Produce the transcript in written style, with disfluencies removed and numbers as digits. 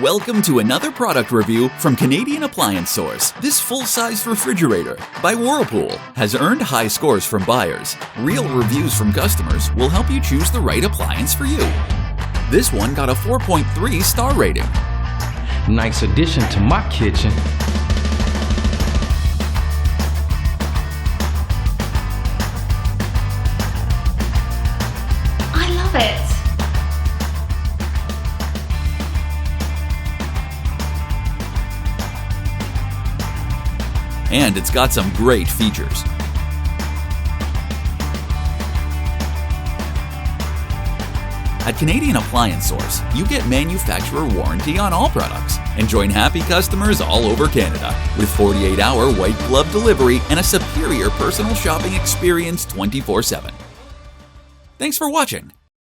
Welcome to another product review from Canadian Appliance Source. This full-size refrigerator by Whirlpool has earned high scores from buyers. Real reviews from customers will help you choose the right appliance for you. This one got a 4.3 star rating. Nice addition to my kitchen. I love it. And it's got some great features. At Canadian Appliance Source, you get manufacturer warranty on all products and join happy customers all over Canada with 48-hour white glove delivery and a superior personal shopping experience 24/7. Thanks for watching.